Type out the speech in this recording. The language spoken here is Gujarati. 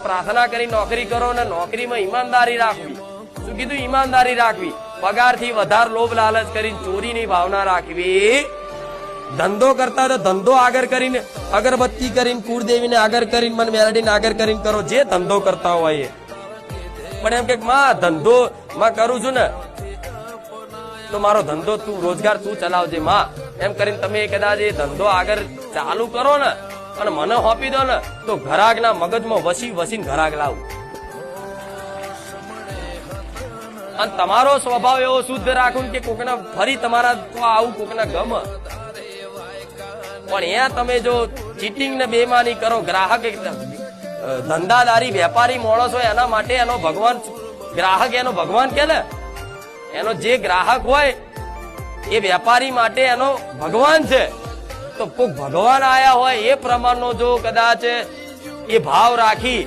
પ્રાર્થના કરી નોકરી કરો ને નોકરીમાં ઈમાનદારી રાખવી. શું કીધું? ઈમાનદારી રાખવી. પગારથી વધારે લોભ લાલચ કરીને ચોરીની ભાવના રાખવી. ધંધો કરતા તો ધંધો આગળ કરીને, અગરબત્તી કરીને, કુળદેવીને આગળ કરીને, મન મેલડીને આગળ કરીને કરો, જે ધંધો કરતા હોય એ. પણ એમ કે માં ધંધો માં કરું છું ને તો મારો ધંધો તું રોજગાર તું ચલાવજે માં, એમ કરીને તમે કદાચ એ ધંધો આગળ ચાલુ કરો ને અને મને સોંપી દો ને તો ઘરાકના મગજમાં વસીને ઘરાક લાવું. અને તમારો સ્વભાવ એવો શુદ્ધ રાખું કે કોકના ફરી તમારા તો આવું કોકના ગમ. પણ અહીંયા તમે જો ચીટિંગ ને બેમાની કરો, ગ્રાહક ધંધાદારી વેપારી માણસ હોય એના માટે એનો ભગવાન, ગ્રાહક એનો ભગવાન કે ને, એનો જે ગ્રાહક હોય એ વેપારી માટે એનો ભગવાન છે. તો કોક ભગવાન આયા હોય એ પ્રમાણનો જો કદાચ એ ભાવ રાખી